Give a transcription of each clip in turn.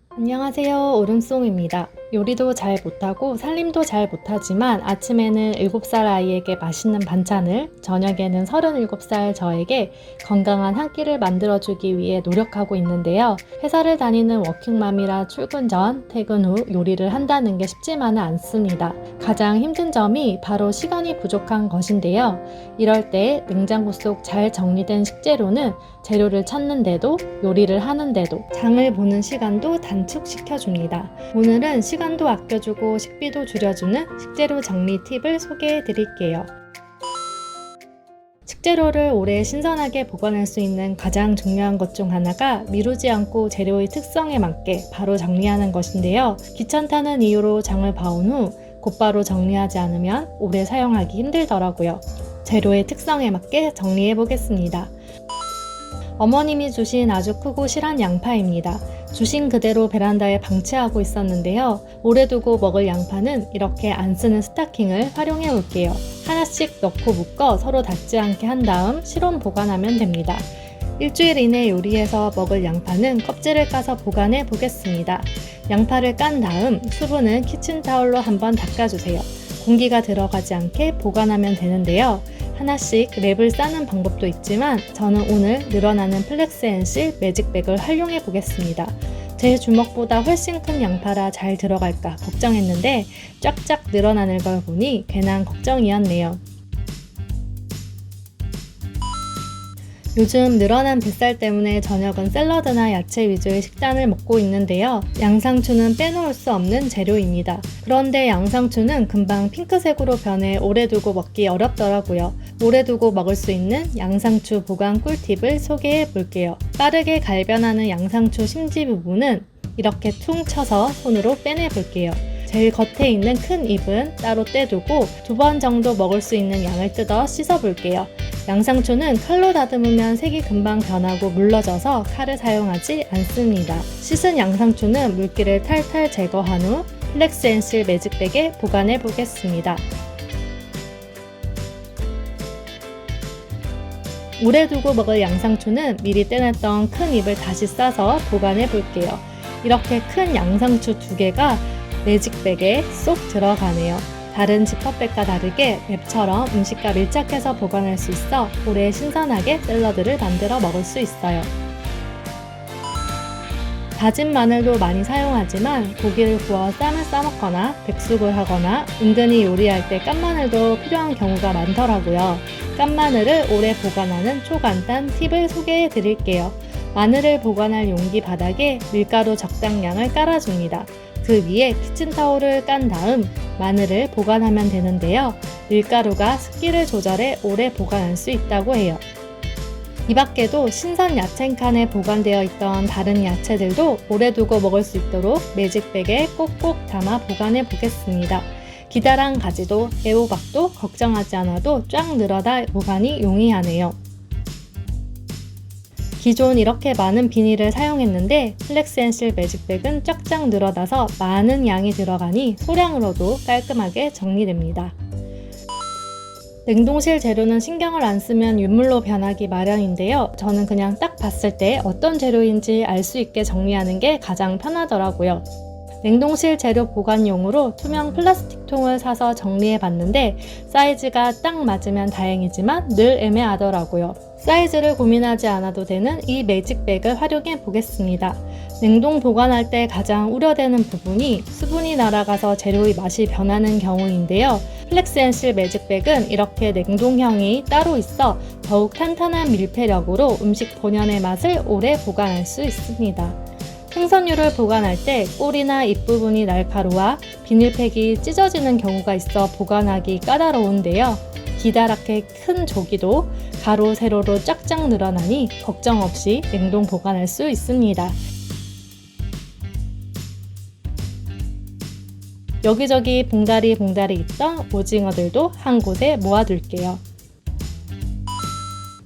안녕하세요. 오름송입니다. 요리도 잘 못하고 살림도 잘 못하지만 아침에는 7살 아이에게 맛있는 반찬을, 저녁에는 37살 저에게 건강한 한 끼를 만들어주기 위해 노력하고 있는데요. 회사를 다니는 워킹맘이라 출근 전, 퇴근 후 요리를 한다는 게 쉽지만은 않습니다. 가장 힘든 점이 바로 시간이 부족한 것인데요. 이럴 때 냉장고 속 잘 정리된 식재료는 재료를 찾는데도 요리를 하는데도 장을 보는 시간도 단축시켜줍니다. 오늘은 시간도 아껴주고 식비도 줄여주는 식재료 정리 팁을 소개해 드릴게요. 식재료를 오래 신선하게 보관할 수 있는 가장 중요한 것 중 하나가 미루지 않고 재료의 특성에 맞게 바로 정리하는 것인데요. 귀찮다는 이유로 장을 봐온 후 곧바로 정리하지 않으면 오래 사용하기 힘들더라고요. 재료의 특성에 맞게 정리해 보겠습니다. 어머님이 주신 아주 크고 실한 양파입니다. 주신 그대로 베란다에 방치하고 있었는데요. 오래 두고 먹을 양파는 이렇게 안 쓰는 스타킹을 활용해 볼게요. 하나씩 넣고 묶어 서로 닿지 않게 한 다음 실온 보관하면 됩니다. 일주일 이내 요리해서 먹을 양파는 껍질을 까서 보관해 보겠습니다. 양파를 깐 다음 수분은 키친타올로 한번 닦아주세요. 공기가 들어가지 않게 보관하면 되는데요. 하나씩 랩을 싸는 방법도 있지만 저는 오늘 늘어나는 플렉스앤실 매직백을 활용해 보겠습니다. 제 주먹보다 훨씬 큰 양파라 잘 들어갈까 걱정했는데 쫙쫙 늘어나는 걸 보니 괜한 걱정이었네요. 요즘 늘어난 뱃살 때문에 저녁은 샐러드나 야채 위주의 식단을 먹고 있는데요. 양상추는 빼놓을 수 없는 재료입니다. 그런데 양상추는 금방 핑크색으로 변해 오래 두고 먹기 어렵더라고요. 오래 두고 먹을 수 있는 양상추 보관 꿀팁을 소개해 볼게요. 빠르게 갈변하는 양상추 심지 부분은 이렇게 퉁 쳐서 손으로 빼내 볼게요. 제일 겉에 있는 큰 잎은 따로 떼두고 2번 정도 먹을 수 있는 양을 뜯어 씻어 볼게요. 양상추는 칼로 다듬으면 색이 금방 변하고 물러져서 칼을 사용하지 않습니다. 씻은 양상추는 물기를 탈탈 제거한 후 플렉스앤실 매직백에 보관해 보겠습니다. 오래 두고 먹을 양상추는 미리 떼냈던 큰 잎을 다시 싸서 보관해 볼게요. 이렇게 큰 양상추 2개가 매직백에 쏙 들어가네요. 다른 지퍼백과 다르게 랩처럼 음식과 밀착해서 보관할 수 있어 오래 신선하게 샐러드를 만들어 먹을 수 있어요. 다진 마늘도 많이 사용하지만 고기를 구워 쌈을 싸먹거나 백숙을 하거나 은근히 요리할 때 깐마늘도 필요한 경우가 많더라고요. 깐마늘을 오래 보관하는 초간단 팁을 소개해 드릴게요. 마늘을 보관할 용기 바닥에 밀가루 적당량을 깔아줍니다. 그 위에 키친타올을 깐 다음 마늘을 보관하면 되는데요. 밀가루가 습기를 조절해 오래 보관할 수 있다고 해요. 이 밖에도 신선 야채 칸에 보관되어 있던 다른 야채들도 오래 두고 먹을 수 있도록 매직백에 꼭꼭 담아 보관해 보겠습니다. 기다란 가지도 애호박도 걱정하지 않아도 쫙 늘어다 보관이 용이하네요. 기존 이렇게 많은 비닐을 사용했는데 플렉스앤실 매직백은 쫙쫙 늘어나서 많은 양이 들어가니 소량으로도 깔끔하게 정리됩니다. 냉동실 재료는 신경을 안 쓰면 윷물로 변하기 마련인데요. 저는 그냥 딱 봤을 때 어떤 재료인지 알 수 있게 정리하는 게 가장 편하더라고요. 냉동실 재료 보관용으로 투명 플라스틱 통을 사서 정리해 봤는데 사이즈가 딱 맞으면 다행이지만 늘 애매하더라고요. 사이즈를 고민하지 않아도 되는 이 매직백을 활용해 보겠습니다. 냉동 보관할 때 가장 우려되는 부분이 수분이 날아가서 재료의 맛이 변하는 경우인데요. 플렉스앤실 매직백은 이렇게 냉동형이 따로 있어 더욱 탄탄한 밀폐력으로 음식 본연의 맛을 오래 보관할 수 있습니다. 생선류를 보관할 때 꼬리나 잎부분이 날카로워 비닐팩이 찢어지는 경우가 있어 보관하기 까다로운데요. 기다랗게 큰 조기도 가로 세로로 쫙쫙 늘어나니 걱정 없이 냉동 보관할 수 있습니다. 여기저기 봉다리 있던 오징어들도 한 곳에 모아둘게요.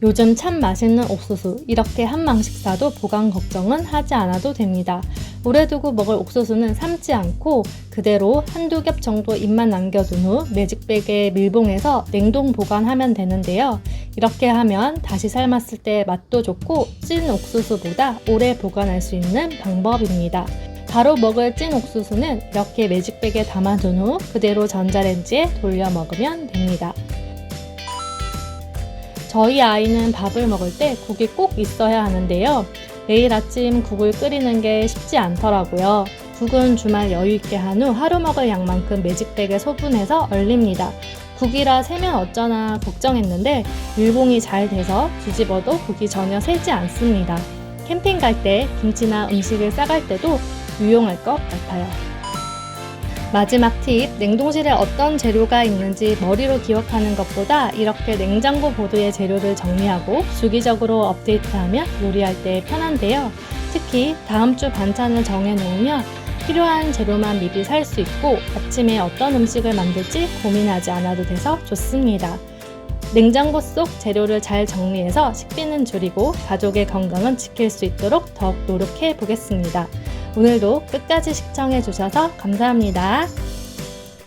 요즘 참 맛있는 옥수수, 이렇게 한 망씩 사도 보관 걱정은 하지 않아도 됩니다. 오래 두고 먹을 옥수수는 삶지 않고 그대로 한두 겹 정도 잎만 남겨둔 후 매직백에 밀봉해서 냉동 보관하면 되는데요. 이렇게 하면 다시 삶았을 때 맛도 좋고 찐 옥수수보다 오래 보관할 수 있는 방법입니다. 바로 먹을 찐 옥수수는 이렇게 매직백에 담아둔 후 그대로 전자레인지에 돌려 먹으면 됩니다. 저희 아이는 밥을 먹을 때 국이 꼭 있어야 하는데요. 매일 아침 국을 끓이는 게 쉽지 않더라고요. 국은 주말 여유 있게 한 후 하루 먹을 양만큼 매직백에 소분해서 얼립니다. 국이라 새면 어쩌나 걱정했는데 밀봉이 잘 돼서 뒤집어도 국이 전혀 새지 않습니다. 캠핑 갈 때 김치나 음식을 싸갈 때도 유용할 것 같아요. 마지막 팁, 냉동실에 어떤 재료가 있는지 머리로 기억하는 것보다 이렇게 냉장고 보드에 재료를 정리하고 주기적으로 업데이트하면 요리할 때 편한데요. 특히 다음 주 반찬을 정해놓으면 필요한 재료만 미리 살 수 있고 아침에 어떤 음식을 만들지 고민하지 않아도 돼서 좋습니다. 냉장고 속 재료를 잘 정리해서 식비는 줄이고 가족의 건강은 지킬 수 있도록 더욱 노력해 보겠습니다. 오늘도 끝까지 시청해 주셔서 감사합니다.